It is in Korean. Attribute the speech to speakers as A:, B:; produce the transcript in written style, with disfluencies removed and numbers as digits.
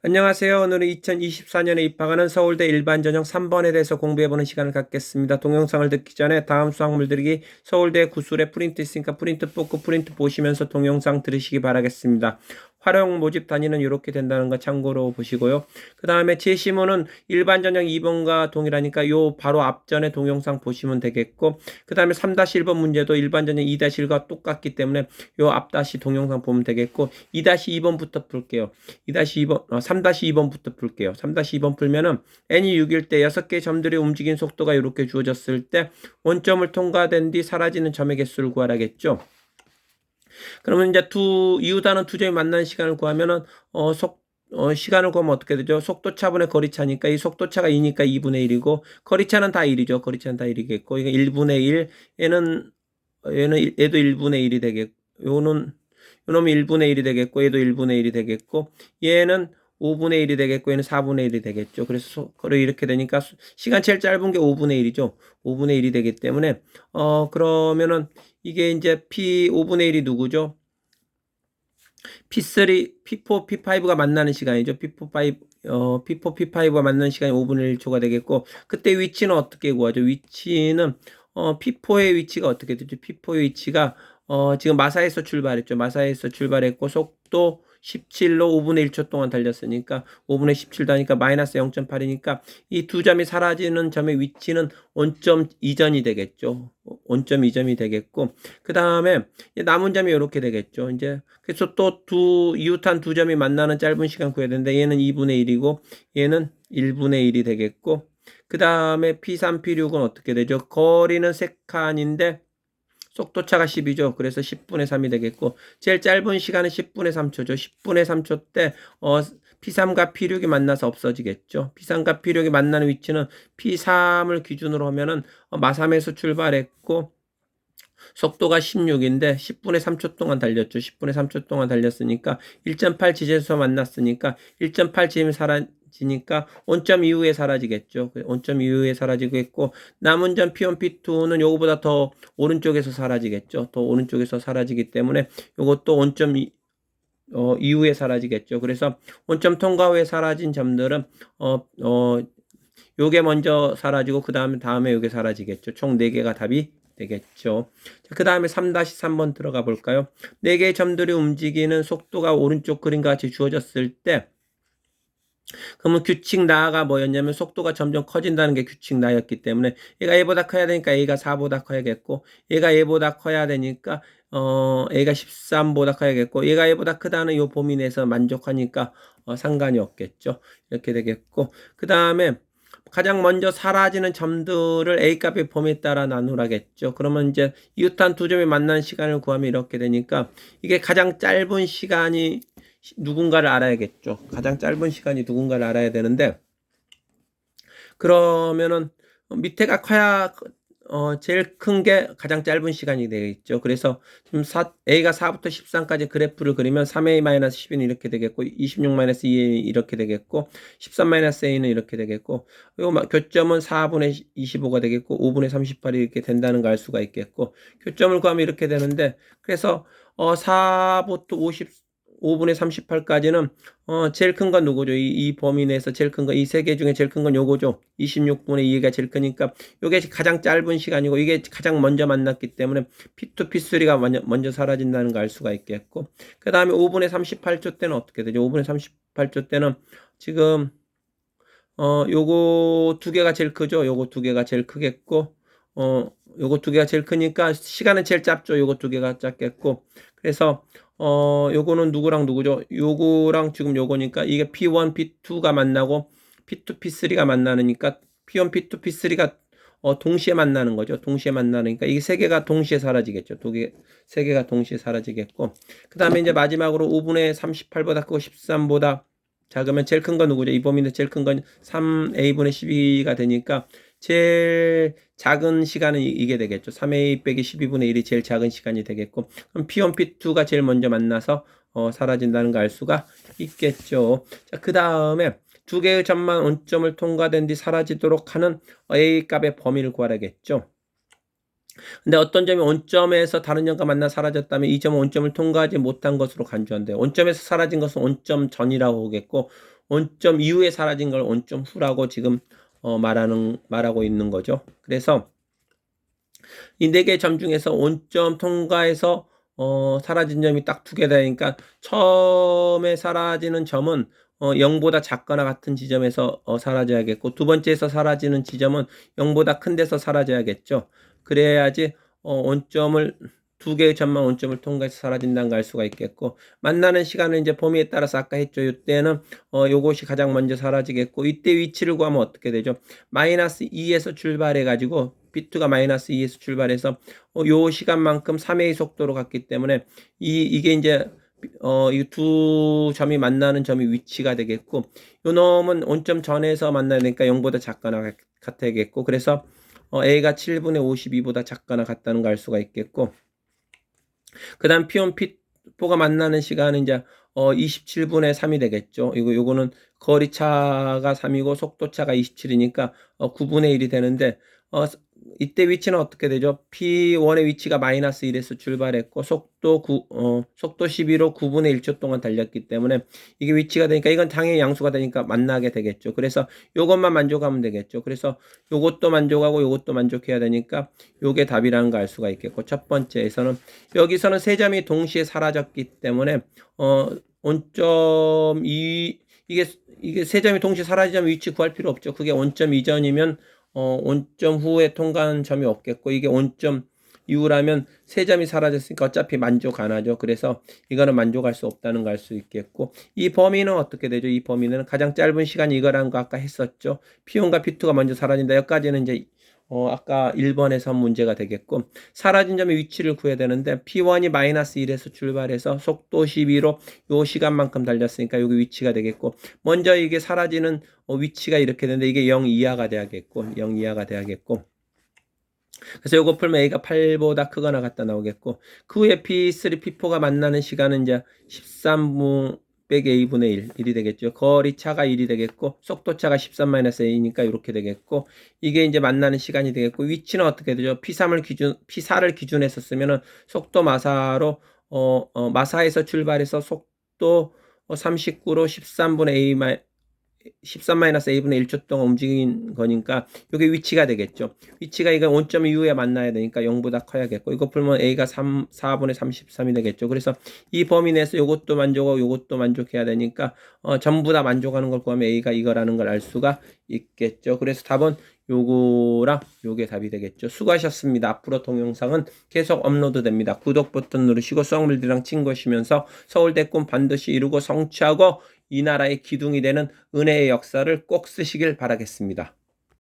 A: 안녕하세요. 오늘은 2024년에 입학하는 서울대 일반전형 3번에 대해서 공부해보는 시간을 갖겠습니다. 동영상을 듣기 전에 다음 수학물 들기 서울대 구술에 프린트 있으니까 프린트 뽑고 프린트 보시면서 동영상 들으시기 바라겠습니다. 활용 모집 단위는 이렇게 된다는 거 참고로 보시고요. 그 다음에 제시문은 일반전형 2번과 동일하니까 요 바로 앞전에 동영상 보시면 되겠고, 그 다음에 3-1번 문제도 일반전형 2-1과 똑같기 때문에 요 앞다시 동영상 보면 되겠고, 2-2번부터 풀게요. 2-2번, 3-2번부터 풀게요. 3-2번 풀면은 n이 6일 때 6개의 점들의 움직임 속도가 이렇게 주어졌을 때 원점을 통과된 뒤 사라지는 점의 개수를 구하라겠죠. 그러면 이제 이유단은 두 점이 만나는 시간을 구하면은 시간을 구하면 어떻게 되죠? 속도차분의 거리차니까 이 속도차가 2니까 2분의 1이고 거리차는 다 1이죠. 거리차는 다 1이겠고 이게 1분의 1 얘도 1분의 1이 되겠고 요놈이 1분의 1이 되겠고 얘도 1분의 1이 되겠고 얘는 5분의 1이 되겠고 얘는 4분의 1이 되겠죠. 그래서 이렇게 되니까 시간 제일 짧은 게 5분의 1이죠. 5분의 1이 되기 때문에 그러면은 이게 이제 P 5분의 1이 누구죠? P3, P4, P5가 만나는 시간이죠. P4, P5가 만나는 시간이 5분의 1초가 되겠고 그때 위치는 어떻게 구하죠? 위치는 P4의 위치가 어떻게 되죠? P4의 위치가 지금 마사에서 출발했죠. 마사에서 출발했고 속도 17로 5분의 1초 동안 달렸으니까 5분의 17도 하니까 마이너스 0.8이니까 이 두 점이 사라지는 점의 위치는 원점 이전이 되겠죠. 원점 이점이 되겠고 그 다음에 남은 점이 이렇게 되겠죠. 이제 그래서 또 이웃한 두 점이 만나는 짧은 시간 구해야 되는데 얘는 2분의 1이고 얘는 1분의 1이 되겠고 그 다음에 P3, P6은 어떻게 되죠? 거리는 3칸인데 속도차가 10이죠. 그래서 10분의 3이 되겠고 제일 짧은 시간은 10분의 3초죠. 10분의 3초 때 P3과 P6이 만나서 없어지겠죠. P3과 P6이 만나는 위치는 P3을 기준으로 하면은 마3에서 출발했고 속도가 16인데 10분의 3초 동안 달렸죠. 10분의 3초 동안 달렸으니까 1.8 지점에서 만났으니까 1.8 지점이 사라지니까 원점 이후에 사라지겠죠. 원점 이후에 사라지겠고 남은 점 P1, P2는 요거보다 더 오른쪽에서 사라지겠죠. 더 오른쪽에서 사라지기 때문에 요것도 원점 이후에 사라지겠죠. 그래서 원점 통과 후에 사라진 점들은 요게 먼저 사라지고 그 다음에 요게 사라지겠죠. 총 4개가 답이 되겠죠. 그 다음에 3-3번 들어가 볼까요? 4개의 점들이 움직이는 속도가 오른쪽 그림과 같이 주어졌을 때 그러면 규칙 나가 뭐였냐면 속도가 점점 커진다는 게 규칙 나였기 때문에 얘가 A보다 커야 되니까 A가 4보다 커야겠고 얘가 A보다 커야 되니까 A가 13보다 커야겠고 얘가 A보다 크다는 요 범위 내에서 만족하니까 상관이 없겠죠. 이렇게 되겠고 그 다음에 가장 먼저 사라지는 점들을 A 값의 범위에 따라 나누라겠죠. 그러면 이제 이웃한 두 점이 만나는 시간을 구하면 이렇게 되니까 이게 가장 짧은 시간이 누군가를 알아야겠죠. 가장 짧은 시간이 누군가를 알아야 되는데 그러면은 밑에가 커야 제일 큰 게 가장 짧은 시간이 되겠죠. 그래서 지금 A가 4부터 13까지 그래프를 그리면 3A-10은 이렇게 되겠고 26-2A 이렇게 되겠고 13-A는 이렇게 되겠고 요 교점은 4분의 25가 되겠고 5분의 38이 이렇게 된다는 걸 알 수가 있겠고 교점을 구하면 이렇게 되는데 그래서 4부터 5분의 38까지는 제일 큰 건 누구죠? 이 범위 내에서 제일 큰 거, 이 세 개 중에 제일 큰 건 요거죠. 26분의 2가 제일 크니까 요게 가장 짧은 시간이고 이게 가장 먼저 만났기 때문에 P2, P3가 먼저 사라진다는 걸 알 수가 있겠고 그 다음에 5분의 38초 때는 어떻게 되죠? 5분의 38초 때는 지금 요거 두 개가 제일 크죠? 요거 두 개가 제일 크겠고 요거 두 개가 제일 크니까 시간은 제일 짧죠. 요거 두 개가 짧겠고 그래서 요거는 누구랑 누구죠? 요거랑 지금 요거니까 이게 P1, P2가 만나고 P2, P3가 만나니까 P1, P2, P3가 동시에 만나는 거죠. 동시에 만나니까 이게 세 개가 동시에 사라지겠죠. 세 개가 동시에 사라지겠고 그 다음에 이제 마지막으로 5분의 38보다 크고 13보다 작으면 제일 큰 건 누구죠? 이 범위는 제일 큰 건 3A분의 12가 되니까 제일 작은 시간은 이게 되겠죠. 3A 빼기 12분의 1이 제일 작은 시간이 되겠고 그럼 P1, P2가 제일 먼저 만나서 사라진다는 걸 알 수가 있겠죠. 자, 그 다음에 두 개의 점만 원점을 통과된 뒤 사라지도록 하는 A 값의 범위를 구하라겠죠. 근데 어떤 점이 원점에서 다른 점과 만나 사라졌다면 이 점은 원점을 통과하지 못한 것으로 간주한대요. 원점에서 사라진 것은 원점 전이라고 보겠고 원점 이후에 사라진 걸 원점 후라고 지금 말하고 있는 거죠. 그래서 이 네 개 점 중에서 원점 통과해서 사라진 점이 딱 두 개 되니까 처음에 사라지는 점은 0보다 작거나 같은 지점에서 사라져야겠고, 두 번째에서 사라지는 지점은 0보다 큰 데서 사라져야겠죠. 그래야지 원점을 두 개의 점만 원점을 통과해서 사라진다는 걸 알 수가 있겠고, 만나는 시간은 이제 범위에 따라서 아까 했죠. 이때는 요것이 가장 먼저 사라지겠고, 이때 위치를 구하면 어떻게 되죠? 마이너스 2에서 출발해 가지고 P2가 마이너스 2에서 출발해서 요 시간만큼 3의 속도로 갔기 때문에 이게 이제 이 두 점이 만나는 점이 위치가 되겠고, 요 놈은 원점 전에서 만나야 되니까 0보다 작거나 같아야겠고, 그래서 A가 7분의 52보다 작거나 같다는 걸 알 수가 있겠고, 그 다음 P1, P4가 만나는 시간은 이제 27분의 3이 되겠죠. 요거는 거리차가 3이고 속도차가 27이니까 9분의 1이 되는데, 이때 위치는 어떻게 되죠? P1의 위치가 마이너스 1에서 출발했고, 속도 12로 9분의 1초 동안 달렸기 때문에 이게 위치가 되니까 이건 당연히 양수가 되니까 만나게 되겠죠. 그래서 요것만 만족하면 되겠죠. 그래서 요것도 만족하고 요것도 만족해야 되니까 요게 답이라는 걸 알 수가 있겠고, 첫 번째에서는 여기서는 세 점이 동시에 사라졌기 때문에 원점 이게 세 점이 동시에 사라지면 위치 구할 필요 없죠. 그게 원점 이전이면 원점 후에 통과한 점이 없겠고, 이게 원점 이후라면 세 점이 사라졌으니까 어차피 만족 안 하죠. 그래서 이거는 만족할 수 없다는 걸 알 수 있겠고, 이 범위는 어떻게 되죠? 이 범위는 가장 짧은 시간이 이거라는 거 아까 했었죠. P1과 P2가 먼저 사라진다. 여기까지는 이제 아까 1번에서 문제가 되겠고, 사라진 점의 위치를 구해야 되는데 P1이 마이너스 1에서 출발해서 속도 12로 요 시간만큼 달렸으니까 여기 위치가 되겠고, 먼저 이게 사라지는 위치가 이렇게 되는데 이게 0 이하가 돼야겠고, 0 이하가 돼야겠고, 그래서 요거 풀면 A가 8보다 크거나 같다 나오겠고, 그 후에 P3, P4가 만나는 시간은 이제 13분 빼기 A분의 1이 되겠죠. 거리차가 1이 되겠고, 속도차가 13-A니까 이렇게 되겠고, 이게 이제 만나는 시간이 되겠고, 위치는 어떻게 되죠? P4를 기준에서 쓰면은 속도 마사로 마사에서 출발해서 속도 39로 13-A분의 1초 동안 움직인 거니까 이게 위치가 되겠죠. 위치가 이거 원점 이후에 만나야 되니까 0보다 커야겠고, 이거 풀면 A가 4분의 33이 되겠죠. 그래서 이 범위 내에서 이것도 만족하고 이것도 만족해야 되니까 전부 다 만족하는 걸 구하면 A가 이거라는 걸 알 수가 있겠죠. 그래서 답은 요거랑 요게 답이 되겠죠. 수고하셨습니다. 앞으로 동영상은 계속 업로드 됩니다. 구독 버튼 누르시고 수학물들이랑 친구하시면서 서울대 꿈 반드시 이루고 성취하고 이 나라의 기둥이 되는 은혜의 역사를 꼭 쓰시길 바라겠습니다.